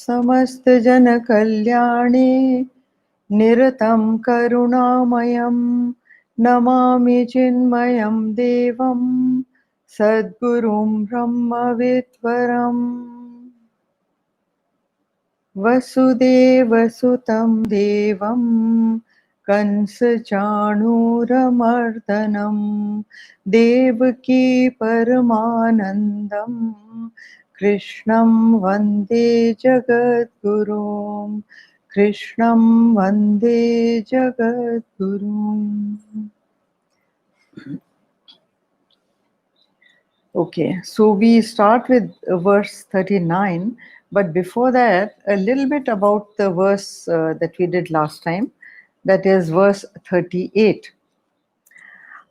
समस्त जन कल्याणे निरतं करुणामयं नमामि चिन्मयं देवं सद्गुरुं ब्रह्मविद्वरम् वसुदेवसुतं देवं कंसचाणूरमर्दनं देवकी परमानन्दं कृष्णं वन्दे जगद्गुरुं कृष्णं वन्दे जगद्गुरुम्. Okay, so we start with verse 39, but before that, a little bit about the verse that we did last time, that is verse 38.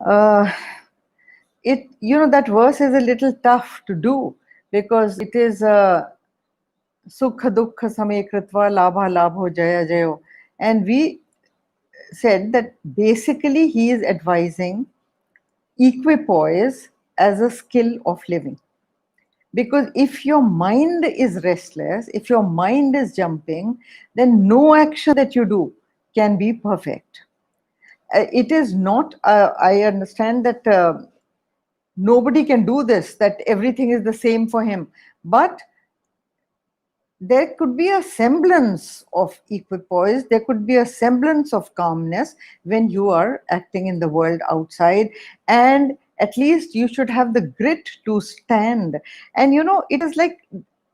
That verse is a little tough to do because it is Sukha Dukkha Same Kritva Labha Labho Jaya Jayo. And we said that basically he is advising equipoise as a skill of living. Because if your mind is restless, if your mind is jumping, then no action that you do can be perfect. It is not, I understand that nobody can do this, that everything is the same for him. But there could be a semblance of equipoise, there could be a semblance of calmness when you are acting in the world outside, and at least you should have the grit to stand. And it is like,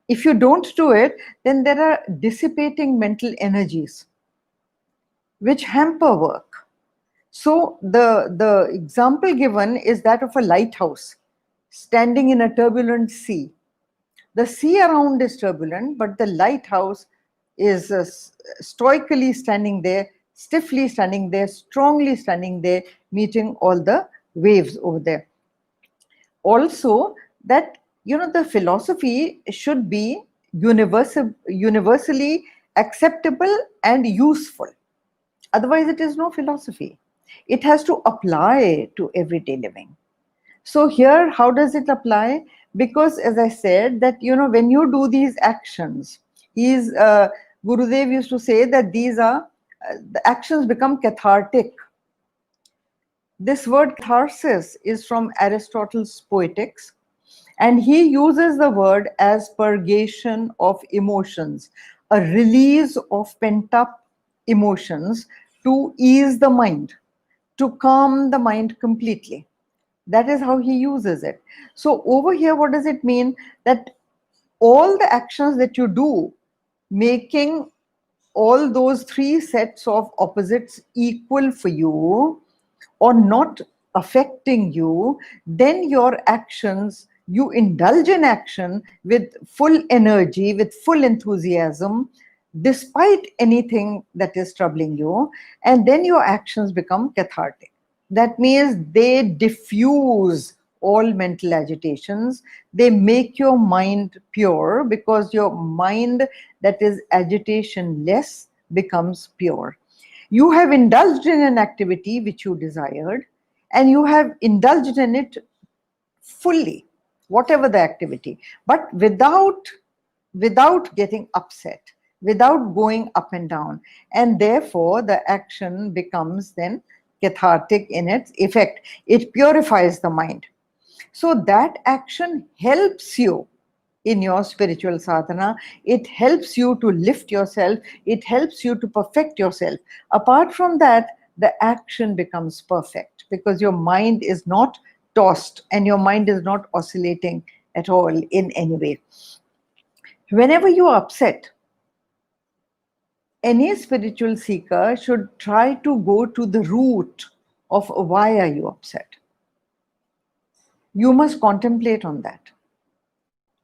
if you don't do it, then there are dissipating mental energies which hamper work. So the example given is that of a lighthouse standing in a turbulent sea. The sea around is turbulent, but the lighthouse is stoically standing there, stiffly standing there, strongly standing there, meeting all the waves over there. Also, that the philosophy should be universally acceptable and useful. Otherwise, it is no philosophy. It has to apply to everyday living. So here, how does it apply? Because as I said, that when you do these actions, Gurudev used to say that these are the actions become cathartic. This word catharsis is from Aristotle's Poetics, and he uses the word as purgation of emotions, a release of pent up emotions to ease the mind, to calm the mind completely. That is how he uses it. So over here, what does it mean? That all the actions that you do, making all those three sets of opposites equal for you or not affecting you, then your actions, you indulge in action with full energy, with full enthusiasm, despite anything that is troubling you, and then your actions become cathartic. That means they diffuse all mental agitations. They make your mind pure, because your mind that is agitation less becomes pure. You have indulged in an activity which you desired, and you have indulged in it fully, whatever the activity, but without getting upset, without going up and down, and therefore the action becomes then cathartic in its effect. It purifies the mind. So that action helps you in your spiritual sadhana. It helps you to lift yourself. It helps you to perfect yourself. Apart from that, the action becomes perfect because your mind is not tossed and your mind is not oscillating at all in any way. Whenever you are upset, any spiritual seeker should try to go to the root of why are you upset. You must contemplate on that.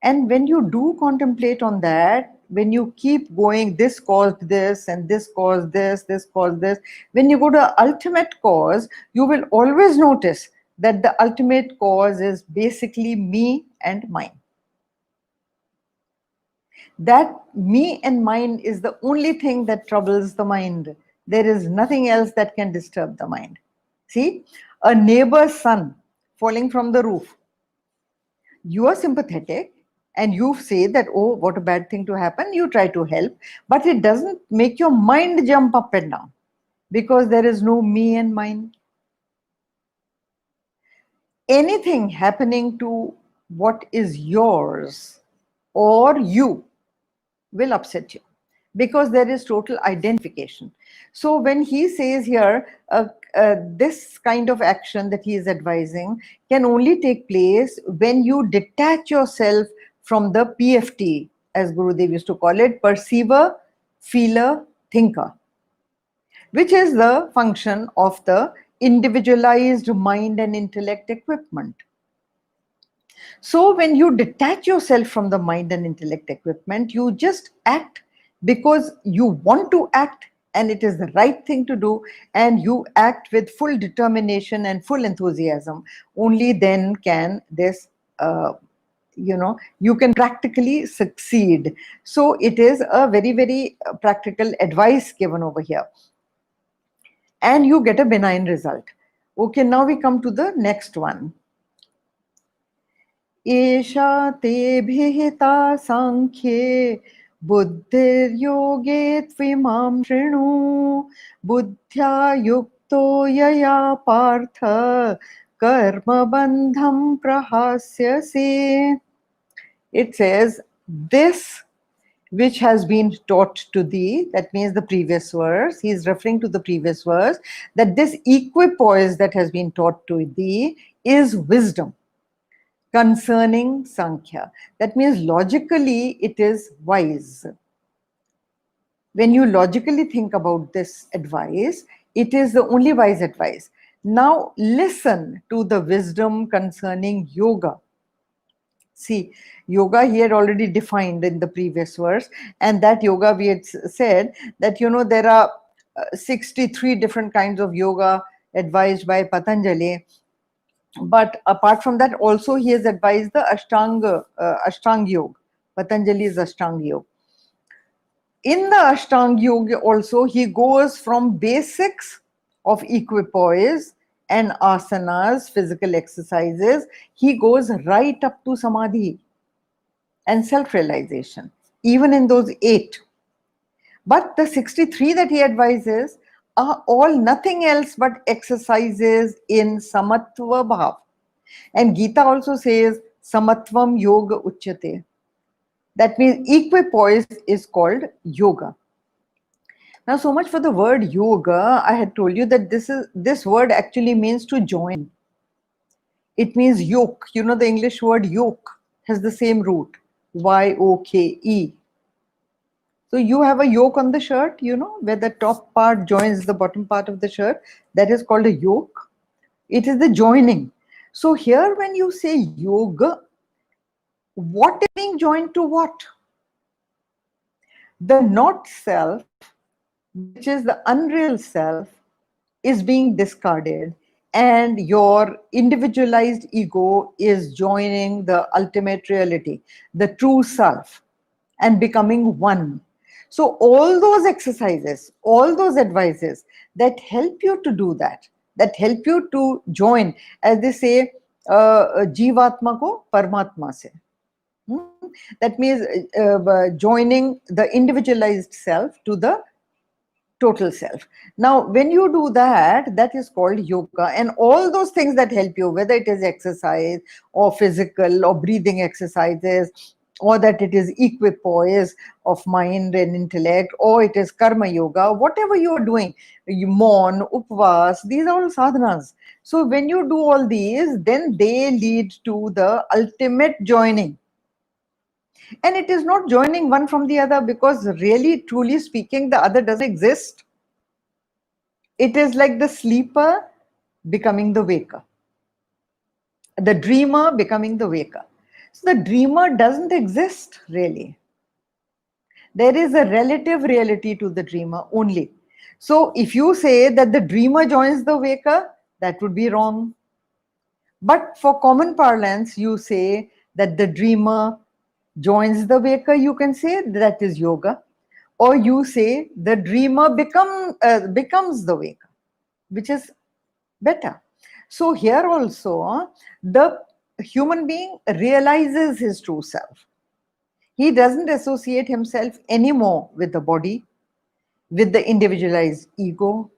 And when you do contemplate on that, when you keep going, this caused this, and this caused this caused this, when you go to ultimate cause, you will always notice that the ultimate cause is basically me and mine. That me and mine is the only thing that troubles the mind. There is nothing else that can disturb the mind. See, a neighbor's son falling from the roof. You are sympathetic and you say that, oh, what a bad thing to happen. You try to help, but it doesn't make your mind jump up and down because there is no me and mine. Anything happening to what is yours or you will upset you because there is total identification. So when he says here, this kind of action that he is advising can only take place when you detach yourself from the PFT, as Gurudev used to call it, perceiver, feeler, thinker, which is the function of the individualized mind and intellect equipment. So when you detach yourself from the mind and intellect equipment, you just act because you want to act and it is the right thing to do, and you act with full determination and full enthusiasm. Only then can this, you can practically succeed. So it is a very, very practical advice given over here. And you get a benign result. Okay, now we come to the next one. एषा ते भिहिता सांख्ये बुद्धिर्योगे त्विमां शृणु बुद्ध्या युक्तो यया Partha कर्मबन्धं प्रहास्यसि. It says, this which has been taught to thee, that means the previous verse, he is referring to the previous verse, that this equipoise that has been taught to thee is wisdom concerning Sankhya. That means logically it is wise. When you logically think about this advice, it is the only wise advice. Now listen to the wisdom concerning yoga. See, yoga he had already defined in the previous verse, and that yoga we had said that, there are 63 different kinds of yoga advised by Patanjali. But apart from that, also he has advised the Ashtanga Yoga. Patanjali's Ashtanga Yoga. In the Ashtanga Yoga also, he goes from basics of equipoise and asanas, physical exercises, he goes right up to samadhi and self-realization, even in those 8. But the 63 that he advises are all nothing else but exercises in samatva bhav. And Gita also says, samatvam yoga uchyate. That means equipoise is called yoga. Now, so much for the word yoga. I had told you that this word actually means to join. It means yoke. The English word yoke has the same root, Y-O-K-E. So you have a yoke on the shirt, where the top part joins the bottom part of the shirt. That is called a yoke. It is the joining. So here when you say yoga, what is being joined to what? The not self, which is the unreal self, is being discarded, and your individualized ego is joining the ultimate reality, the true self, and becoming one. So all those exercises, all those advices that help you to do that help you to join, as they say, Jivatma ko Paramatma se. That means joining the individualized self to the total self. Now, when you do that, that is called yoga. And all those things that help you, whether it is exercise or physical or breathing exercises, or that it is equipoise of mind and intellect, or it is karma yoga, whatever you are doing, you mourn, upvas, these are all sadhanas. So when you do all these, then they lead to the ultimate joining. And it is not joining one from the other, because really, truly speaking, the other doesn't exist. It is like the sleeper becoming the waker, the dreamer becoming the waker. So the dreamer doesn't exist really. There is a relative reality to the dreamer only. So if you say that the dreamer joins the waker, that would be wrong. But for common parlance, you say that the dreamer joins the waker, you can say that is yoga, or you say the dreamer becomes the waker, which is better. So here also, the human being realizes his true self. He doesn't associate himself anymore with the body, with the individualized ego,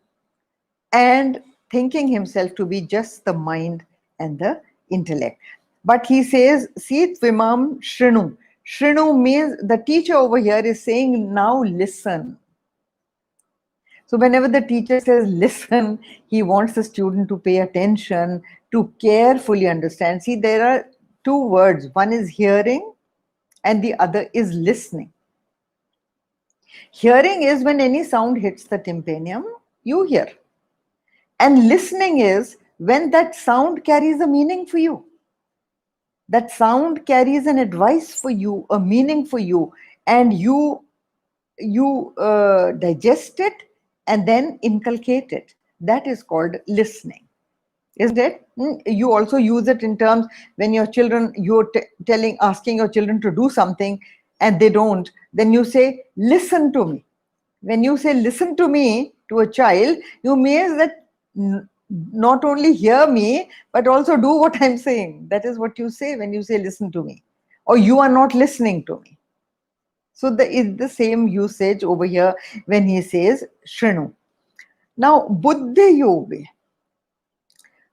and thinking himself to be just the mind and the intellect. But he says, see, Tvimam Shrinu. Shrinu means the teacher over here is saying, now listen. So whenever the teacher says listen, he wants the student to pay attention, to carefully understand. See, there are two words. One is hearing and the other is listening. Hearing is when any sound hits the tympanum, you hear. And listening is when that sound carries a meaning for you. That sound carries an advice for you, a meaning for you, and you digest it and then inculcate it. That is called listening, isn't it? You also use it in terms when your children, you're asking your children to do something and they don't, then you say, listen to me. When you say listen to me to a child, you mean that not only hear me, but also do what I'm saying. That is what you say when you say listen to me, or you are not listening to me. So is the same usage over here when he says Shrinu. Now, Buddhi Yogi.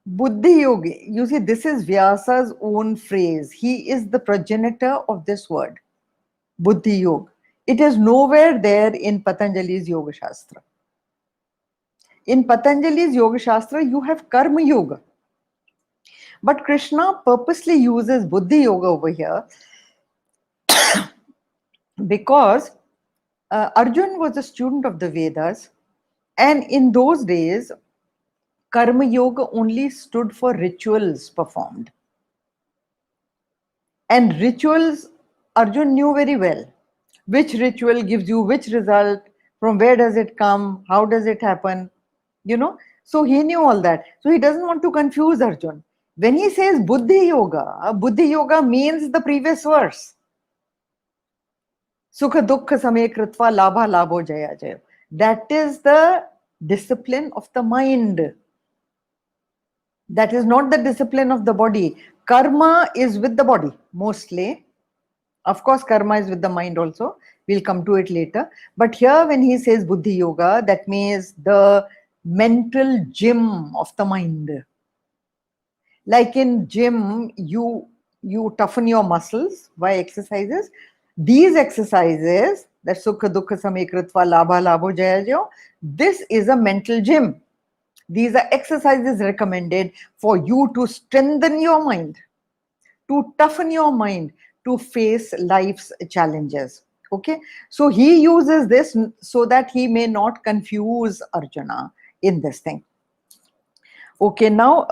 Buddhi Yogi, you see, this is Vyasa's own phrase. He is the progenitor of this word, Buddhi Yoga. It is nowhere there in Patanjali's Yoga Shastra. In Patanjali's Yoga Shastra, you have Karma Yoga. But Krishna purposely uses Buddhi Yoga over here because Arjun was a student of the Vedas, and in those days, Karma Yoga only stood for rituals performed. And rituals, Arjun knew very well. Which ritual gives you which result, from where does it come, how does it happen, you know? So he knew all that. So he doesn't want to confuse Arjun. When he says Buddhi Yoga means the previous verse. Sukha dukkha same kritva labha labho jaya jaya. That is the discipline of the mind. That is not the discipline of the body. Karma is with the body, mostly. Of course, karma is with the mind also. We'll come to it later. But here when he says Buddhi Yoga, that means the mental gym of the mind. Like in gym, you toughen your muscles by exercises. These exercises, that Sukha Dukkha Same Kritva Labha Labho Jaya Jaya, this is a mental gym. These are exercises recommended for you to strengthen your mind, to toughen your mind, to face life's challenges. Okay, so he uses this so that he may not confuse Arjuna in this thing. Okay, now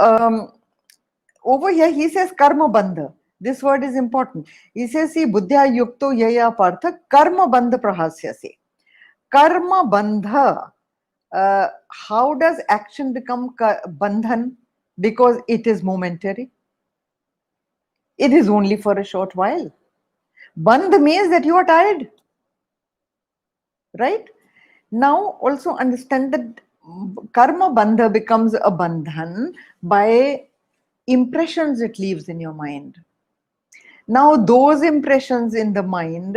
over here he says karma bandha. This word is important. He says, see, buddhya yukto yaya partha karma bandha prahasyase. Karma bandha. How does action become bandhan? Because it is momentary. It is only for a short while. Bandh means that you are tired. Right? Now also understand that karma bandha becomes a bandhan by impressions it leaves in your mind. Now those impressions in the mind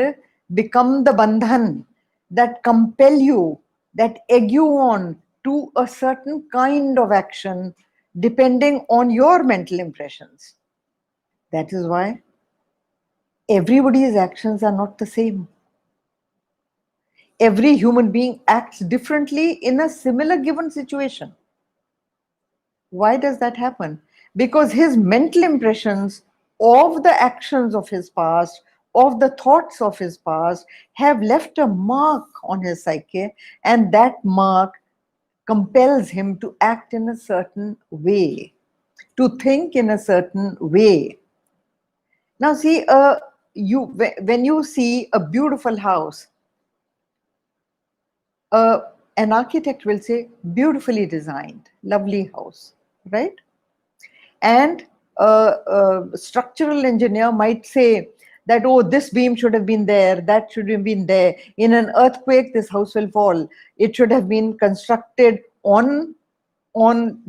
become the bandhan that compel you, that egg you on to a certain kind of action depending on your mental impressions. That is why everybody's actions are not the same. Every human being acts differently in a similar given situation. Why does that happen? Because his mental impressions of the actions of his past, of the thoughts of his past, have left a mark on his psyche, and that mark compels him to act in a certain way, to think in a certain way. Now see, when you see a beautiful house, an architect will say, beautifully designed, lovely house, right? And a structural engineer might say, that, oh, this beam should have been there, that should have been there. In an earthquake, this house will fall. It should have been constructed on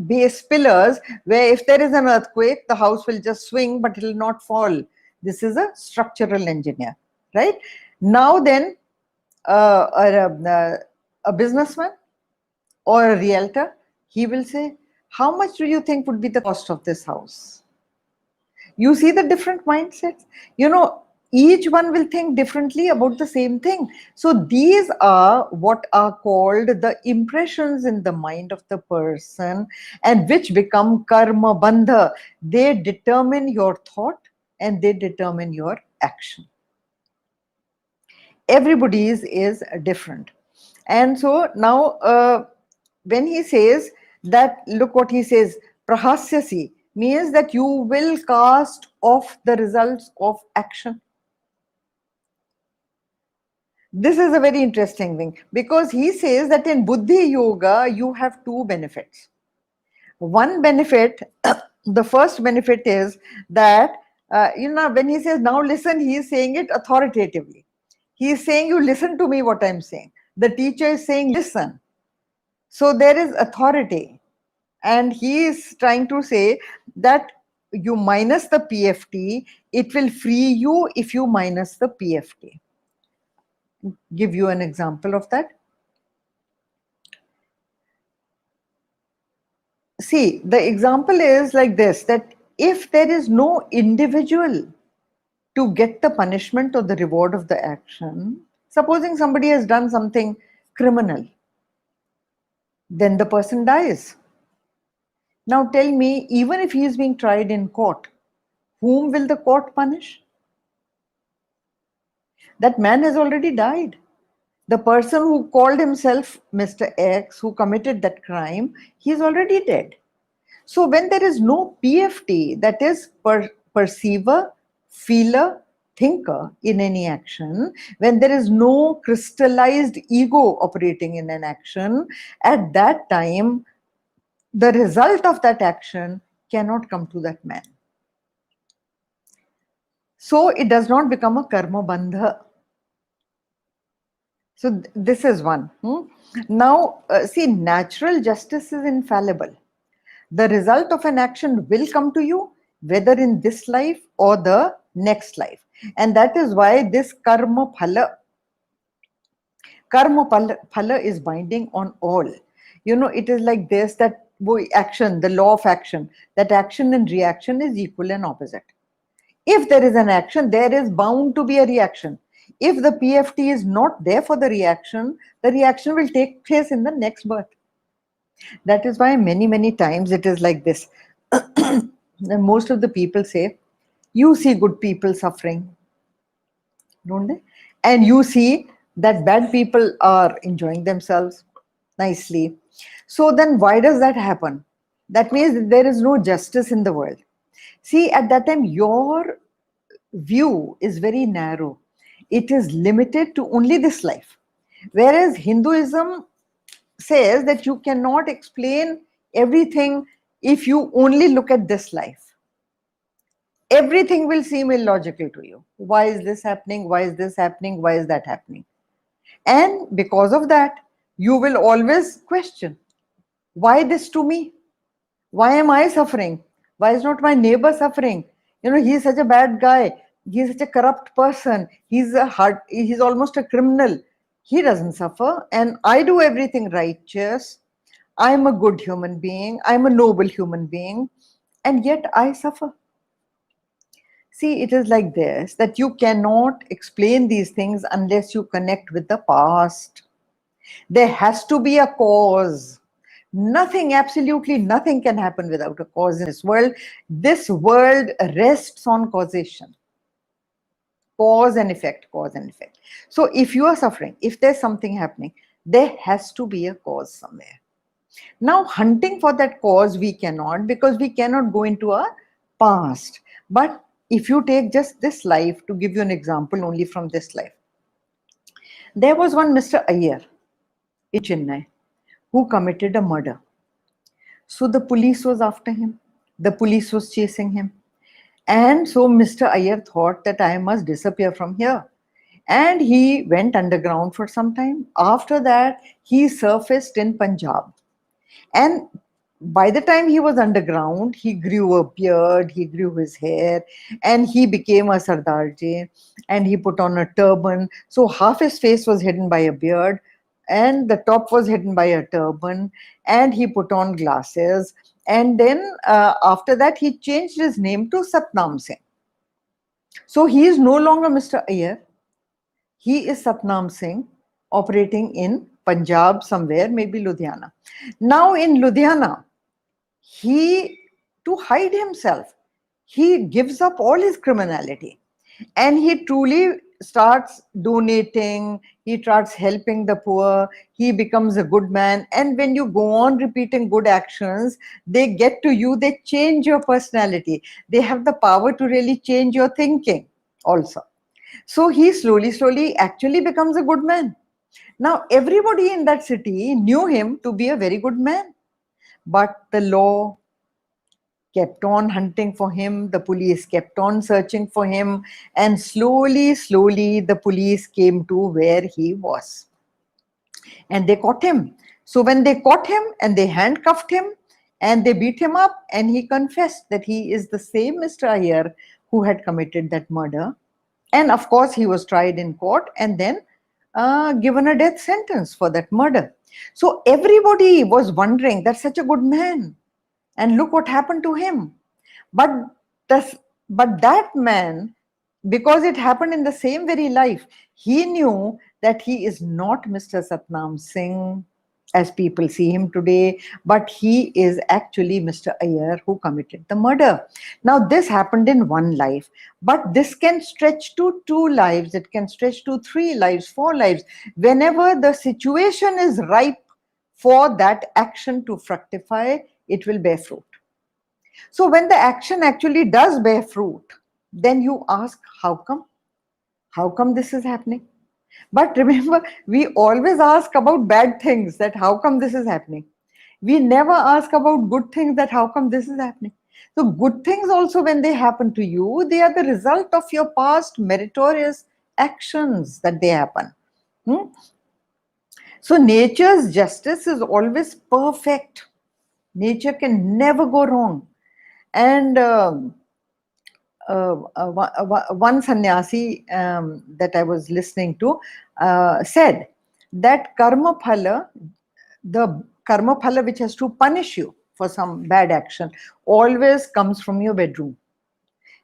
base pillars, where if there is an earthquake, the house will just swing, but it will not fall. This is a structural engineer, right? Now then, a businessman or a realtor, he will say, how much do you think would be the cost of this house? You see the different mindsets. Each one will think differently about the same thing. So these are what are called the impressions in the mind of the person, and which become karma bandha. They determine your thought and they determine your action. Everybody's is different. And so now, when he says that, look what he says, prahasyasi, means that you will cast off the results of action. This is a very interesting thing, because he says that in Buddhi Yoga, you have two benefits. One benefit, the first benefit is that, when he says, now listen, he is saying it authoritatively. He is saying, you listen to me what I'm saying. The teacher is saying, listen. So there is authority. And he is trying to say that you minus the PFT, it will free you if you minus the PFT. Give you an example of that. See, the example is like this, that if there is no individual to get the punishment or the reward of the action, supposing somebody has done something criminal, then the person dies. Now tell me, even if he is being tried in court, whom will the court punish? That man has already died. The person who called himself Mr. X, who committed that crime, he is already dead. So when there is no PFT, that is perceiver, feeler, thinker in any action, when there is no crystallized ego operating in an action, at that time, the result of that action cannot come to that man. So it does not become a karma bandha. So this is one. Now, see, natural justice is infallible. The result of an action will come to you, whether in this life or the next life. And that is why this karma phala is binding on all. It is like this, that action, the law of action, that action and reaction is equal and opposite. If there is an action, there is bound to be a reaction. If the PFT is not there for the reaction will take place in the next birth. That is why many times it is like this. Most of the people say, you see good people suffering, don't they? And you see that bad people are enjoying themselves nicely. So then why does that happen? That means that there is no justice in the world. See, at that time, your view is very narrow. It is limited to only this life. Whereas Hinduism says that you cannot explain everything if you only look at this life. Everything will seem illogical to you. Why is this happening? Why is this happening? Why is that happening? And because of that, you will always question, why this to me? Why am I suffering? Why is not my neighbor suffering? He is such a bad guy. He is such a corrupt person. He's almost a criminal. He doesn't suffer, and I do everything righteous. I'm a good human being. I'm a noble human being, and yet I suffer. See, it is like this, that you cannot explain these things unless you connect with the past. There has to be a cause. Nothing, absolutely nothing can happen without a cause in this world. This world rests on causation. Cause and effect, cause and effect. So if you are suffering, if there's something happening, there has to be a cause somewhere. Now, hunting for that cause, we cannot, because we cannot go into our past. But if you take just this life, to give you an example only from this life, there was one Mr. Iyer in Chennai who committed a murder. So the police was after him. The police was chasing him. And so Mr. Iyer thought that I must disappear from here. And he went underground for some time. After that, he surfaced in Punjab. And by the time he was underground, he grew a beard, he grew his hair, and he became a Sardarji, and he put on a turban. So half his face was hidden by a beard, and the top was hidden by a turban, and he put on glasses. And then after that, he changed his name to Satnam Singh. So he is no longer Mr. Iyer. He is Satnam Singh, operating in Punjab somewhere, maybe Ludhiana. Now in Ludhiana, he, to hide himself, he gives up all his criminality and he truly starts donating, he starts helping the poor, he becomes a good man. And when you go on repeating good actions, they get to you, they change your personality, they have the power to really change your thinking also. So he slowly actually becomes a good man. Now everybody in that city knew him to be a very good man, but the law kept on hunting for him, the police kept on searching for him, and slowly, the police came to where he was. And they caught him. So when they caught him and they handcuffed him and they beat him up, and he confessed that he is the same Mr. Iyer who had committed that murder. And of course, he was tried in court and then given a death sentence for that murder. So everybody was wondering, that's such a good man, and look what happened to him. But this, but that man, because it happened in the same very life, he knew that he is not Mr. Satnam Singh as people see him today, but he is actually Mr. Iyer who committed the murder. Now this happened in one life, but this can stretch to 2 lives, it can stretch to 3 lives, 4 lives. Whenever the situation is ripe for that action to fructify, it will bear fruit. So when the action actually does bear fruit, then you ask, how come? How come this is happening? But remember, we always ask about bad things, that how come this is happening? We never ask about good things, that how come this is happening? So good things also, when they happen to you, they are the result of your past meritorious actions that they happen. So nature's justice is always perfect. Nature can never go wrong. And one sannyasi that I was listening to said that karma phala, the karma phala which has to punish you for some bad action, always comes from your bedroom.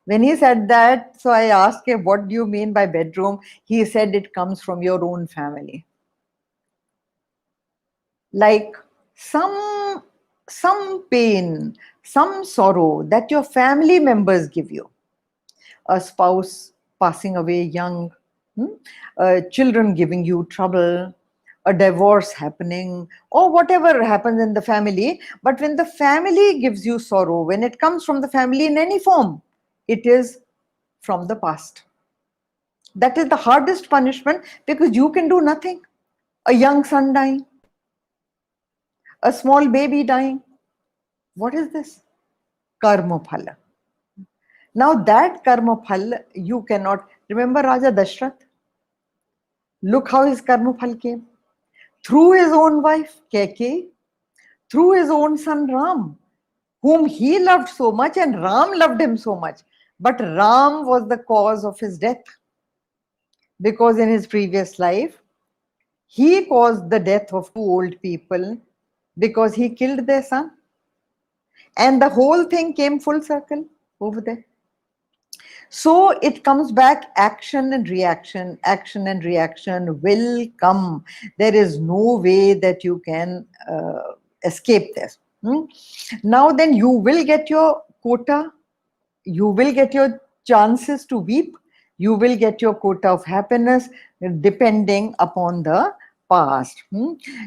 When he said that, so I asked him, what do you mean by bedroom? He said it comes from your own family. Like some pain, some sorrow that your family members give you, a spouse passing away young, children giving you trouble, a divorce happening, or whatever happens in the family. But when the family gives you sorrow, when it comes from the family in any form, it is from the past. That is the hardest punishment, because you can do nothing. A young son dying, a small baby dying. What is this? Karma phala. Now that karma phal, you cannot. Remember Raja Dashrath? Look how his karma phal came. Through his own wife, Kaikeyi, through his own son Ram, whom he loved so much and Ram loved him so much. But Ram was the cause of his death, because in his previous life, he caused the death of 2 old people because he killed their son. And the whole thing came full circle over there. So it comes back, action and reaction will come. There is no way that you can escape this. Now then, you will get your quota, you will get your chances to weep, you will get your quota of happiness depending upon the past.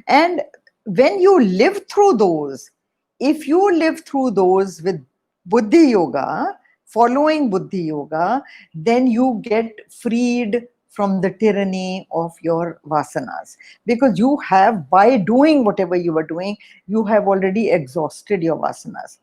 And when you live through those, if you live through those with Buddhi Yoga, following Buddhi Yoga, then you get freed from the tyranny of your vasanas. Because you have, by doing whatever you are doing, you have already exhausted your vasanas.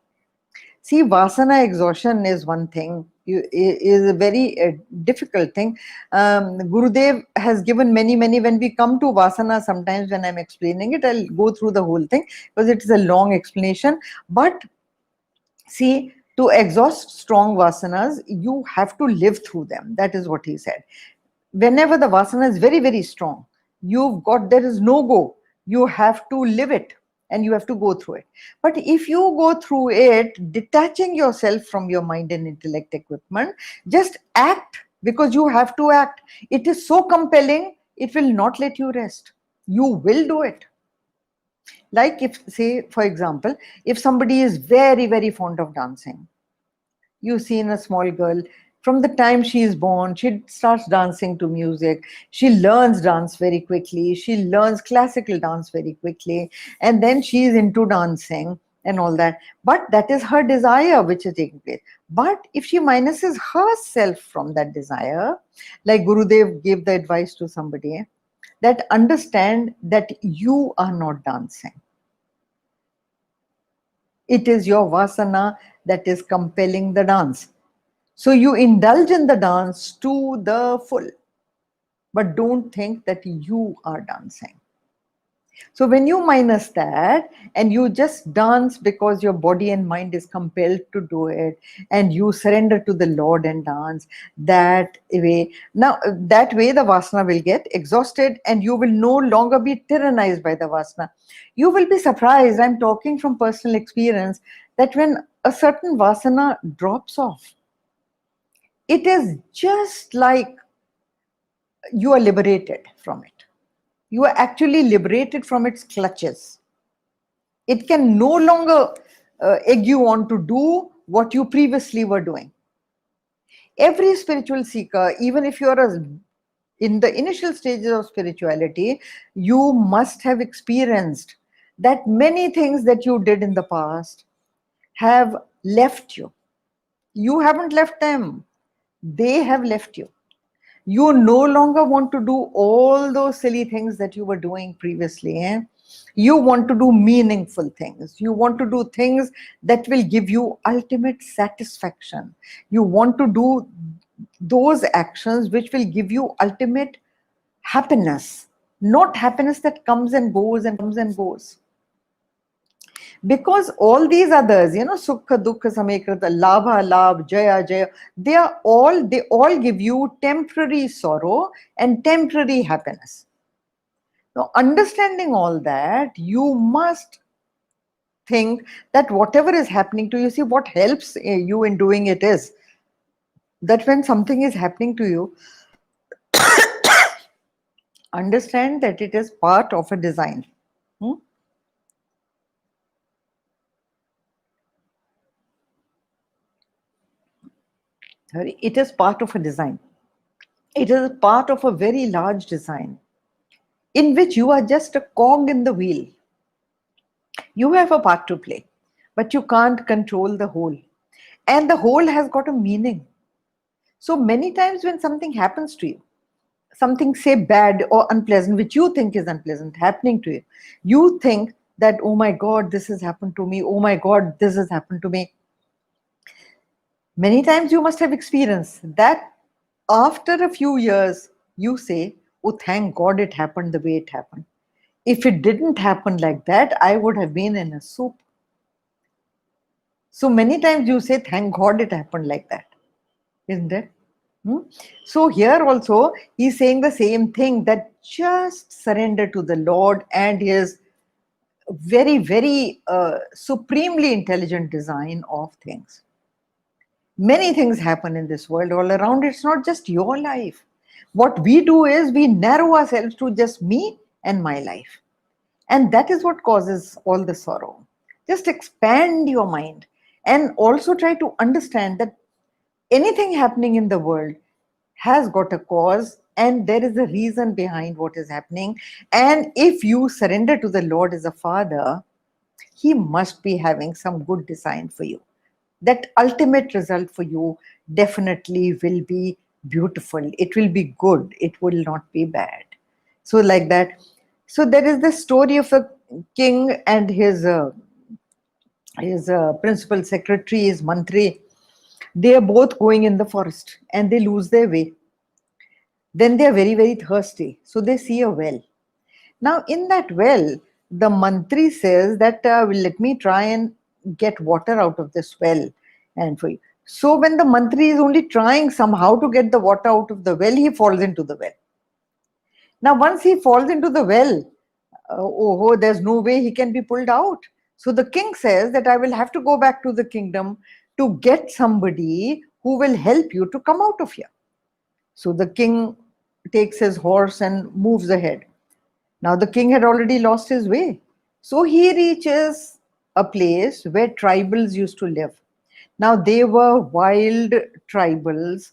See, vasana exhaustion is one thing. Is a very difficult thing. Gurudev has given many. When we come to vasana, sometimes when I'm explaining it, I'll go through the whole thing because it is a long explanation. But see, to exhaust strong vasanas, you have to live through them. That is what he said. Whenever the vasana is very strong, there is no go. You have to live it and you have to go through it. But if you go through it detaching yourself from your mind and intellect equipment, just act, because you have to act. It is so compelling, it will not let you rest. You will do it. Like, if, say for example, if somebody is very fond of dancing, you've seen a small girl, from the time she is born, she starts dancing to music. She learns dance very quickly. She learns classical dance very quickly. And then she is into dancing and all that. But that is her desire which is taking place. But if she minuses herself from that desire, like Gurudev gave the advice to somebody, that understand that you are not dancing. It is your vasana that is compelling the dance. So you indulge in the dance to the full, but don't think that you are dancing. So when you minus that and you just dance because your body and mind is compelled to do it, and you surrender to the Lord and dance that way, now that way the vasana will get exhausted and you will no longer be tyrannized by the vasana. You will be surprised, I'm talking from personal experience, that when a certain vasana drops off, it is just like you are liberated from it. You are actually liberated from its clutches. It can no longer egg you on to do what you previously were doing. Every spiritual seeker, even if you are in the initial stages of spirituality, you must have experienced that many things that you did in the past have left you. You haven't left them, they have left you. You no longer want to do all those silly things that you were doing previously. You want to do meaningful things. You want to do things that will give you ultimate satisfaction. You want to do those actions which will give you ultimate happiness, not happiness that comes and goes and comes and goes. Because all these others, sukha dukkha samekrita, labha labh, jaya jaya, they all give you temporary sorrow and temporary happiness. Now, understanding all that, you must think that whatever is happening to you, see, what helps you in doing it is that when something is happening to you, understand that it is part of a design. It is part of a design. It is part of a very large design in which you are just a cog in the wheel. You have a part to play, but you can't control the whole. And the whole has got a meaning. So many times when something happens to you, something say bad or unpleasant, which you think is unpleasant happening to you, you think that, oh my God, this has happened to me. Oh my God, this has happened to me. Many times you must have experienced that after a few years, you say, oh, thank God it happened the way it happened. If it didn't happen like that, I would have been in a soup. So many times you say, thank God it happened like that. Isn't it? So here also, he's saying the same thing, that just surrender to the Lord and his very supremely intelligent design of things. Many things happen in this world all around. It's not just your life. What we do is we narrow ourselves to just me and my life. And that is what causes all the sorrow. Just expand your mind and also try to understand that anything happening in the world has got a cause and there is a reason behind what is happening. And if you surrender to the Lord as a father, he must be having some good design for you. That ultimate result for you definitely will be beautiful. It will be good. It will not be bad. So like that. So there is the story of a king and his his principal secretary, his mantri, they are both going in the forest and they lose their way. Then they are very, very thirsty. So they see a well. Now, in that well, the mantri says that, well, let me try and get water out of this well. And for you. So when the mantri is only trying somehow to get the water out of the well, he falls into the well. Now, once he falls into the well, oh, there's no way he can be pulled out. So the king says that I will have to go back to the kingdom to get somebody who will help you to come out of here. So the king takes his horse and moves ahead. Now the king had already lost his way. So he reaches a place where tribals used to live. Now they were wild tribals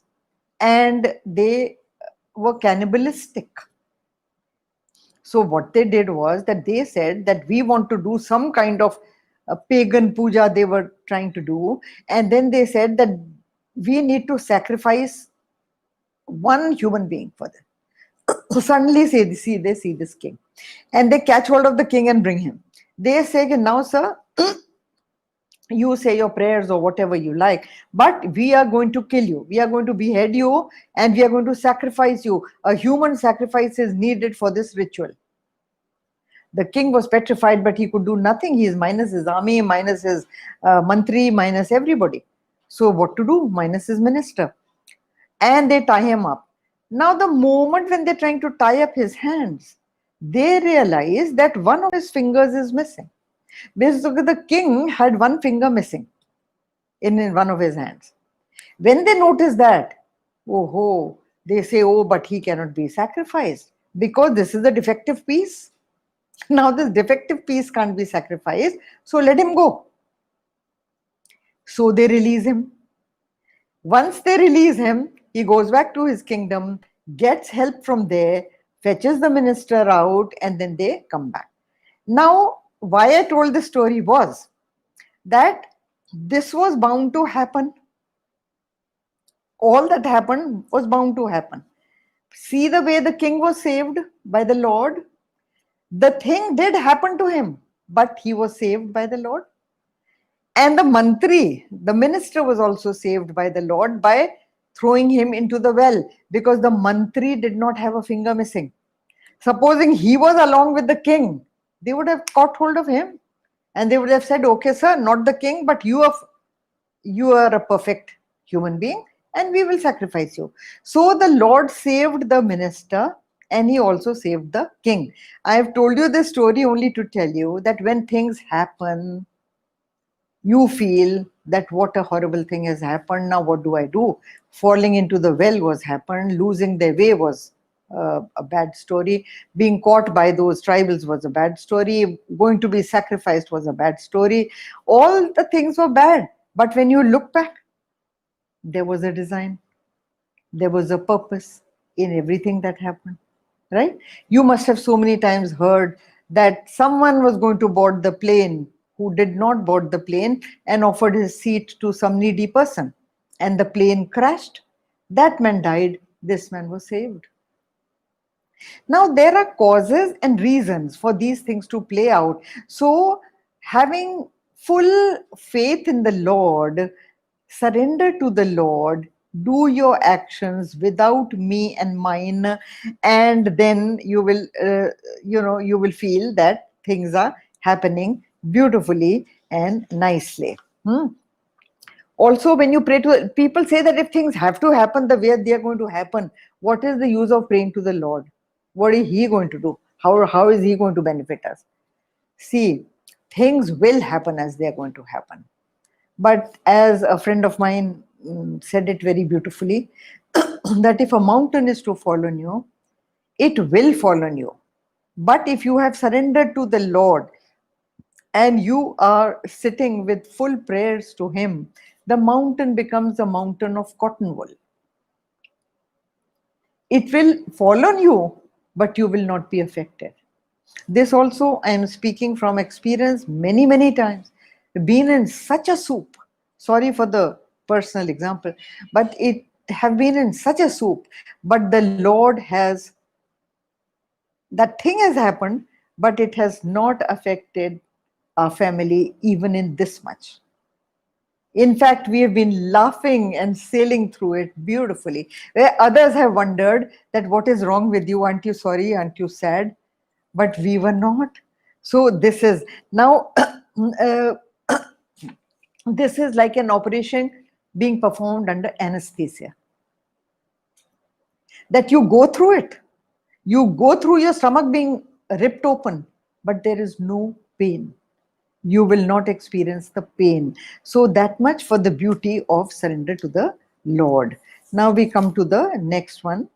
and they were cannibalistic. So what they did was that they said that we want to do some kind of pagan puja they were trying to do. And then they said that we need to sacrifice one human being for them. So suddenly they see this king and they catch hold of the king and bring him. They say, now sir, you say your prayers or whatever you like, but we are going to kill you. We are going to behead you and we are going to sacrifice you. A human sacrifice is needed for this ritual. The king was petrified, but he could do nothing. He is minus his army, minus his mantri, minus everybody. So what to do? Minus his minister. And they tie him up. Now, the moment when they're trying to tie up his hands, they realize that one of his fingers is missing. Basically, the king had one finger missing in one of his hands. When they notice that, oh, they say, oh, but he cannot be sacrificed because this is a defective piece. Now this defective piece can't be sacrificed, so let him go. So they release him. Once they release him, he goes back to his kingdom, gets help from there, fetches the minister out, and then they come back. Now, why I told this story was that this was bound to happen. All that happened was bound to happen. See the way the king was saved by the Lord. The thing did happen to him, but he was saved by the Lord. And the mantri, the minister, was also saved by the Lord by throwing him into the well, because the mantri did not have a finger missing. Supposing he was along with the king, they would have caught hold of him and they would have said, okay, sir, not the king, but you are a perfect human being and we will sacrifice you. So the Lord saved the minister and he also saved the king. I have told you this story only to tell you that when things happen, you feel that what a horrible thing has happened. Now what do I do? Falling into the well was happened. Losing their way was a bad story. Being caught by those tribals was a bad story. Going to be sacrificed was a bad story. All the things were bad. But when you look back, there was a design. There was a purpose in everything that happened, right? You must have so many times heard that someone was going to board the plane who did not board the plane and offered his seat to some needy person. And the plane crashed. That man died. This man was saved. Now, there are causes and reasons for these things to play out. So, having full faith in the Lord, surrender to the Lord, do your actions without me and mine, and then you will, you will feel that things are happening beautifully and nicely. Also, when you pray to people, say that if things have to happen the way they are going to happen, what is the use of praying to the Lord? What is he going to do? How is he going to benefit us? See, things will happen as they are going to happen. But as a friend of mine said it very beautifully, that if a mountain is to fall on you, it will fall on you. But if you have surrendered to the Lord and you are sitting with full prayers to him, the mountain becomes a mountain of cotton wool. It will fall on you, but you will not be affected. This also, I am speaking from experience many, many times. Been in such a soup, sorry for the personal example, but it have been in such a soup, but the Lord has, that thing has happened, but it has not affected our family even in this much. In fact, we have been laughing and sailing through it beautifully. Where others have wondered that what is wrong with you? Aren't you sorry? Aren't you sad? But we were not. So this is now, this is like an operation being performed under anesthesia. That you go through it. You go through your stomach being ripped open, but there is no pain. You will not experience the pain. So that much for the beauty of surrender to the Lord. Now we come to the next one.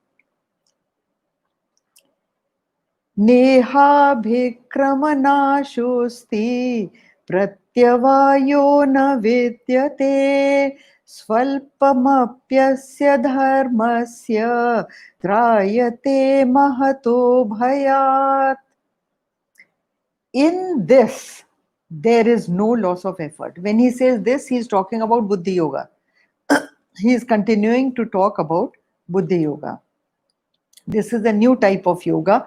Neha bhikramanaşosti pratyavayo na vidyate svalpamapyasya dharmasya trayate mahato bhayat. In this, there is no loss of effort. When he says this, he is talking about Buddhi Yoga. He is continuing to talk about Buddhi Yoga. This is a new type of yoga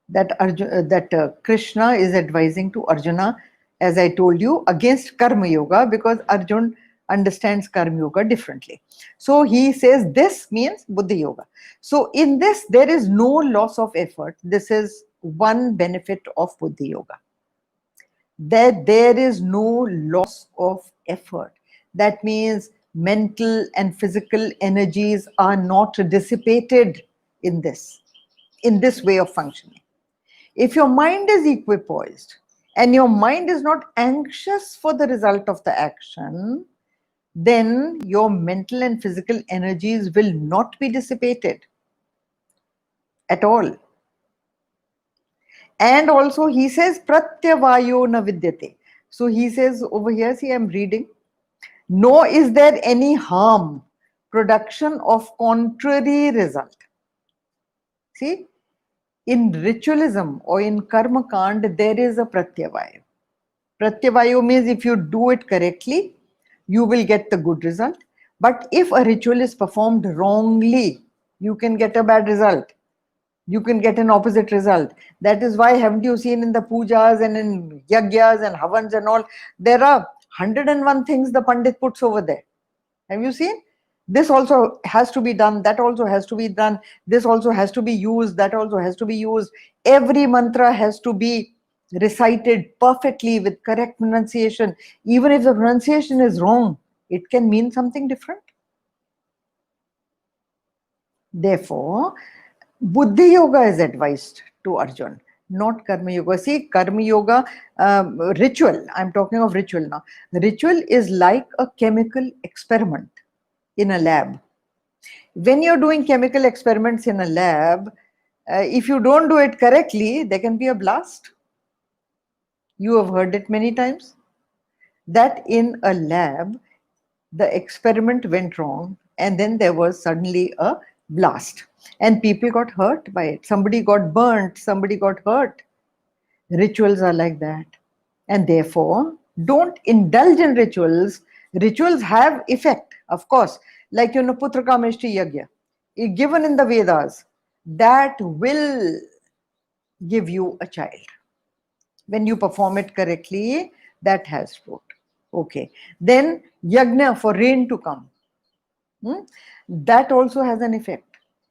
that Krishna is advising to Arjuna, as I told you, against Karma Yoga, because Arjuna understands Karma Yoga differently. So he says this means Buddhi Yoga. So in this, there is no loss of effort. This is one benefit of Buddhi Yoga. That there is no loss of effort. That means mental and physical energies are not dissipated in this way of functioning. If your mind is equipoised and your mind is not anxious for the result of the action, then your mental and physical energies will not be dissipated at all. And also he says pratyavayo na vidyate. So he says over here, see, I'm reading, nor is there any harm, production of contrary result. See, in ritualism or in karma kand, there is a pratyavayo. Pratyavayo means if you do it correctly, you will get the good result. But if a ritual is performed wrongly, you can get a bad result. You can get an opposite result. That is why, haven't you seen in the pujas and in yagyas and havans and all, there are 101 things the Pandit puts over there. Have you seen? This also has to be done, that also has to be done, this also has to be used, that also has to be used. Every mantra has to be recited perfectly with correct pronunciation. Even if the pronunciation is wrong, it can mean something different. Therefore, Buddhi Yoga is advised to Arjun, not Karma Yoga. See, Karma Yoga, ritual, I'm talking of ritual now. The ritual is like a chemical experiment in a lab. When you're doing chemical experiments in a lab, if you don't do it correctly, there can be a blast. You have heard it many times. That in a lab, the experiment went wrong and then there was suddenly a blast and people got hurt by it. Somebody got burnt, somebody got hurt. Rituals are like that. And therefore, don't indulge in rituals. Rituals have effect, of course. Like, Putrakameshti Yagya, given in the Vedas, that will give you a child. When you perform it correctly, that has fruit. Okay. Then Yagna, for rain to come. That also has an effect.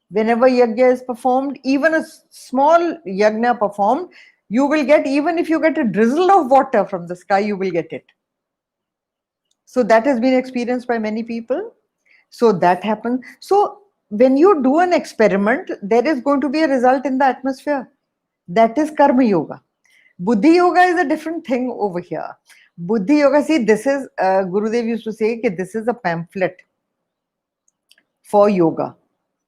Whenever Yagya is performed, even a small Yagna performed, you will get, even if you get a drizzle of water from the sky, you will get it. So that has been experienced by many people. So that happens. So when you do an experiment, there is going to be a result in the atmosphere. That is Karma Yoga. Buddhi Yoga is a different thing over here. Buddhi Yoga, see, this is, Gurudev used to say that this is a pamphlet for yoga,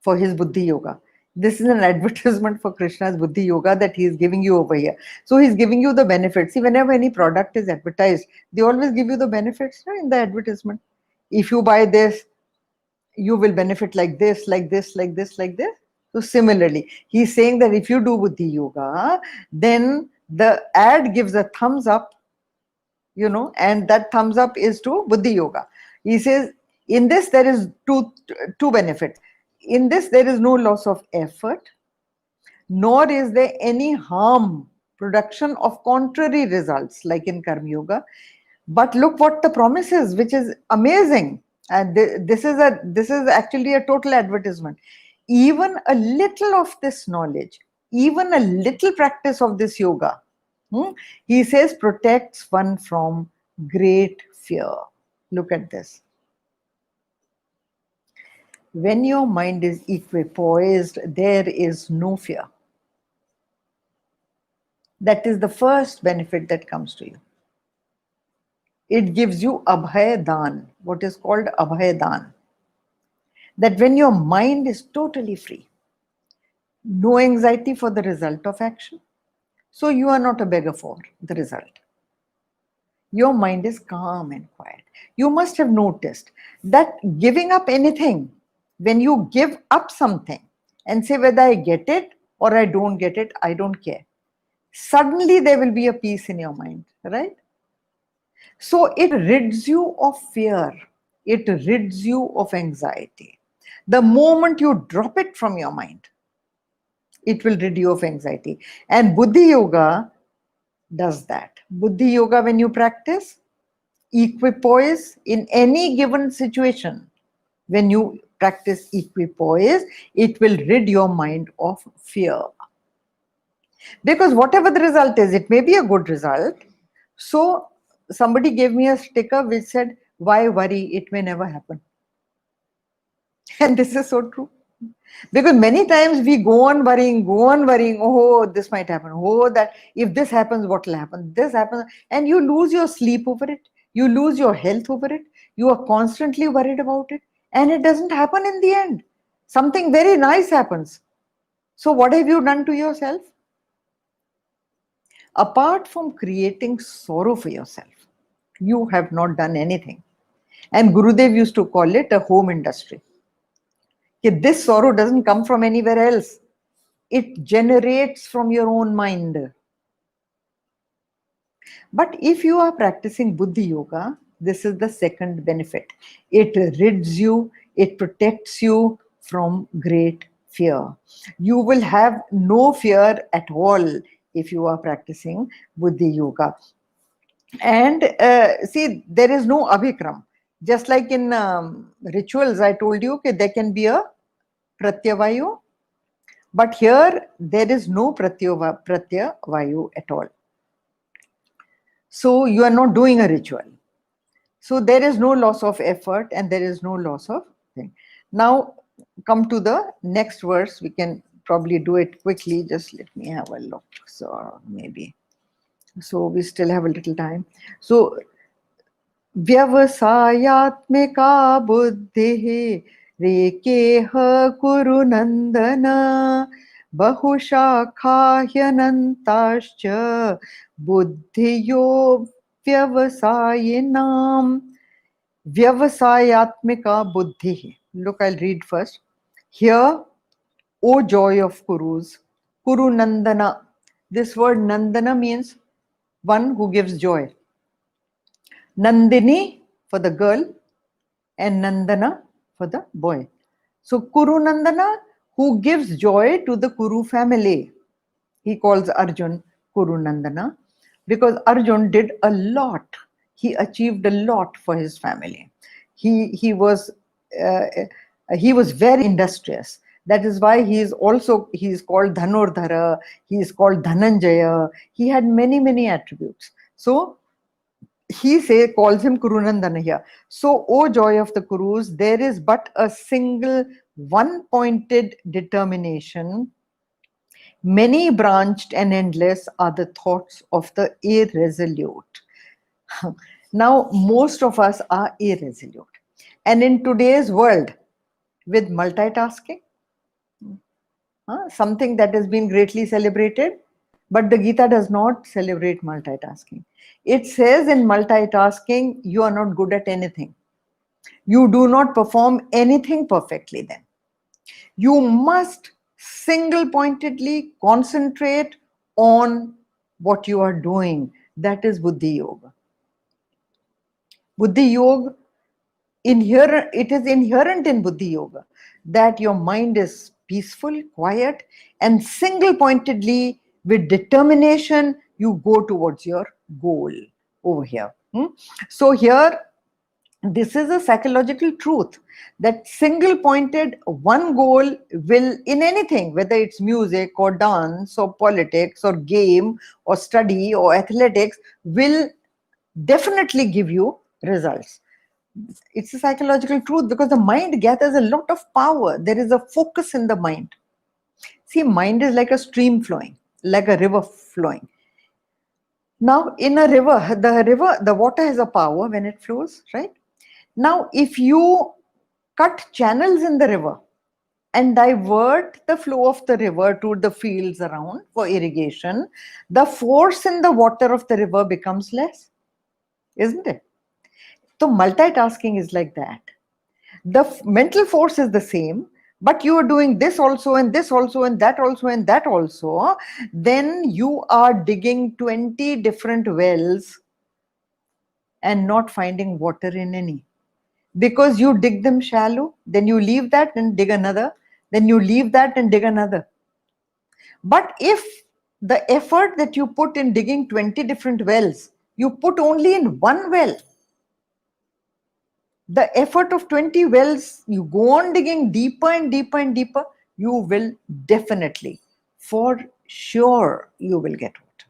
for his Buddhi Yoga. This is an advertisement for Krishna's Buddhi Yoga that he is giving you over here. So he's giving you the benefits. See, whenever any product is advertised, they always give you the benefits in the advertisement. If you buy this, you will benefit like this, like this, like this, like this. So similarly, he's saying that if you do Buddhi Yoga, then the ad gives a thumbs up, and that thumbs up is to Buddhi Yoga. He says, in this there is two benefits. In this there is no loss of effort, nor is there any harm production of contrary results, like in Karma Yoga. But look what the promise is, which is amazing. And this is actually a total advertisement. Even a little of this knowledge, even a little practice of this yoga, he says, protects one from great fear. Look at this. When your mind is equipoised, there is no fear. That is the first benefit that comes to you. It gives you abhay dan, what is called abhay dan. That when your mind is totally free, no anxiety for the result of action, so you are not a beggar for the result. Your mind is calm and quiet. You must have noticed that giving up anything, when you give up something and say whether I get it or I don't get it, I don't care. Suddenly there will be a peace in your mind, right? So it rids you of fear. It rids you of anxiety. The moment you drop it from your mind, it will rid you of anxiety. And Buddhi Yoga does that. Buddhi Yoga, when you practice, equipoise in any given situation, when you practice equipoise, it will rid your mind of fear. Because whatever the result is, it may be a good result. So somebody gave me a sticker which said, why worry? It may never happen. And this is so true. Because many times we go on worrying, oh, this might happen, oh, that if this happens, what will happen? This happens, and you lose your sleep over it, you lose your health over it, you are constantly worried about it, and it doesn't happen in the end. Something very nice happens. So what have you done to yourself? Apart from creating sorrow for yourself, you have not done anything. And Gurudev used to call it a home industry. This sorrow doesn't come from anywhere else. It generates from your own mind. But if you are practicing Buddhi Yoga, this is the second benefit. It rids you, it protects you from great fear. You will have no fear at all if you are practicing Buddhi Yoga. And see, there is no abhikram. Just like in rituals, I told you that there can be a pratyavayu, but here there is no pratyavayu at all. So you are not doing a ritual. So there is no loss of effort and there is no loss of thing. Now come to the next verse. We can probably do it quickly. Just let me have a look. So maybe. So we still have a little time. So Vyavasayatmika buddhihi rekeha kuru nandana bahushakahyanantascha buddhiyo vyavasayinam. Vyavasayatmika buddhihi. Look, I'll read first. Here, O joy of Kurus, Kuru Nandana. This word Nandana means one who gives joy. Nandini for the girl and Nandana for the boy. So Kuru Nandana, who gives joy to the Kuru family. He calls Arjun Kuru Nandana because Arjun did a lot. He achieved a lot for his family. He was very industrious. That is why he is called Dhanurdhara. He is called Dhananjaya. He had many attributes. So he calls him Kurunandana here. So, O joy of the Kurus, there is but a single one-pointed determination. Many branched and endless are the thoughts of the irresolute. Now, most of us are irresolute. And in today's world, with multitasking, something that has been greatly celebrated, but the Gita does not celebrate multitasking. It says in multitasking, you are not good at anything. You do not perform anything perfectly then. You must single-pointedly concentrate on what you are doing. That is Buddhi Yoga. Buddhi Yoga, it is inherent in Buddhi Yoga that your mind is peaceful, quiet, and single-pointedly With determination, you go towards your goal over here. So here, this is a psychological truth that single pointed one goal will, in anything, whether it's music or dance or politics or game or study or athletics, will definitely give you results. It's a psychological truth because the mind gathers a lot of power. There is a focus in the mind. See, mind is like a stream flowing, like a river flowing. Now, in a river, the water has a power when it flows, right? Now, if you cut channels in the river and divert the flow of the river to the fields around for irrigation, the force in the water of the river becomes less, isn't it? So, multitasking is like that. The mental force is the same, but you are doing this also and this also and that also and that also, then you are digging 20 different wells and not finding water in any, because you dig them shallow, then you leave that and dig another, then you leave that and dig another. But if the effort that you put in digging 20 different wells, you put only in one well, the effort of 20 wells, you go on digging deeper and deeper and deeper, you will definitely, for sure, you will get water.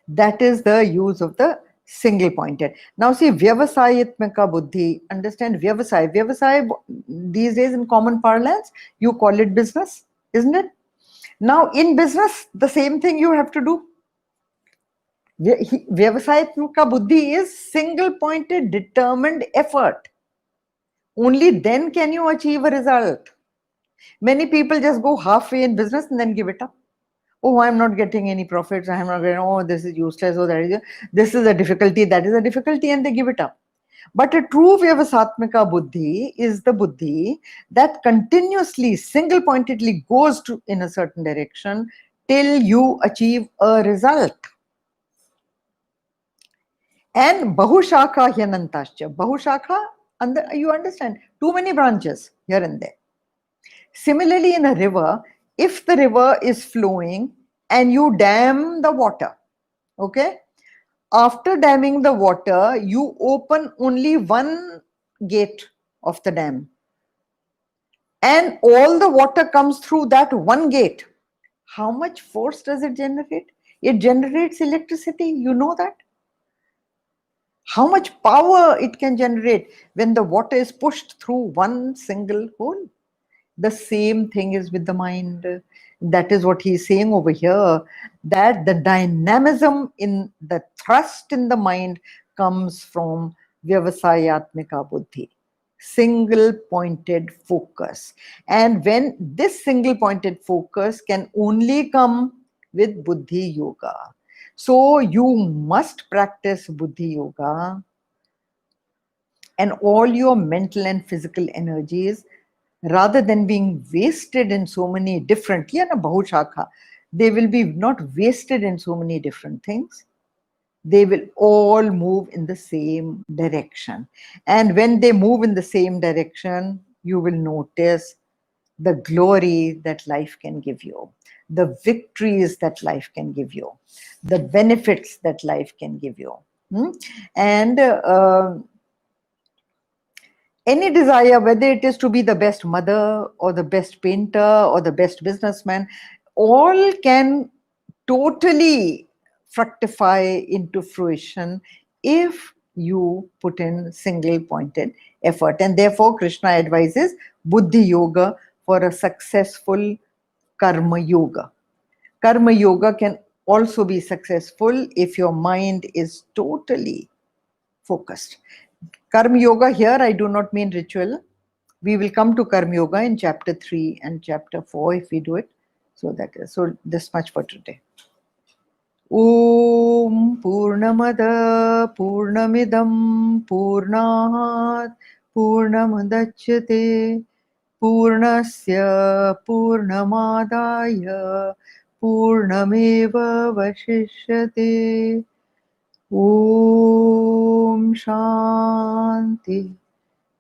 That is the use of the single pointed. Now see, Vyavasayatmika Buddhi, understand Vyavasay. Vyavasay, these days in common parlance, you call it business, isn't it? Now in business, the same thing you have to do. Vyavasayatmika Buddhi is single pointed, determined effort. Only then can you achieve a result. Many people just go halfway in business and then give it up. Oh, I'm not getting any profits. I'm not getting, oh, this is useless. Oh, this is a difficulty. That is a difficulty. And they give it up. But a true Vyavasatmika Buddhi is the Buddhi that continuously, single pointedly goes in a certain direction till you achieve a result. And Bahushakha Hyanantascha. Bahushakha, you understand, too many branches here and there. Similarly, in a river, if the river is flowing and you dam the water, okay, after damming the water, you open only one gate of the dam and all the water comes through that one gate. How much force does it generate? It generates electricity, you know that? How much power it can generate when the water is pushed through one single hole. The same thing is with the mind. That is what he's saying over here, that the dynamism in the thrust in the mind comes from Vyavasayatmika Buddhi, single pointed focus. And when this single pointed focus can only come with Buddhi Yoga. So you must practice Buddhi Yoga, and all your mental and physical energies, rather than being wasted in so many different, Bahushakha, they will be not wasted in so many different things. They will all move in the same direction. And when they move in the same direction, you will notice the glory that life can give you, the victories that life can give you, the benefits that life can give you. And any desire, whether it is to be the best mother or the best painter or the best businessman, all can totally fructify into fruition if you put in single pointed effort. And therefore, Krishna advises Buddhi Yoga for a successful Karma Yoga. Karma Yoga can also be successful if your mind is totally focused. Karma Yoga here, I do not mean ritual. We will come to Karma Yoga in chapter 3 and chapter 4 if we do it. So this much for today. Om Purnamada Purnamidam Purnat Purnamadachyate Purnasya Purnamadaya Purnameva Vashishyate. Om Shanti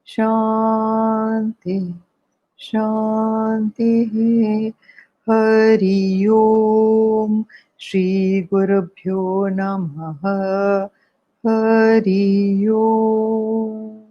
Shanti Shanti. Hari Om. Shri Gurubhyo Namaha. Hari Om.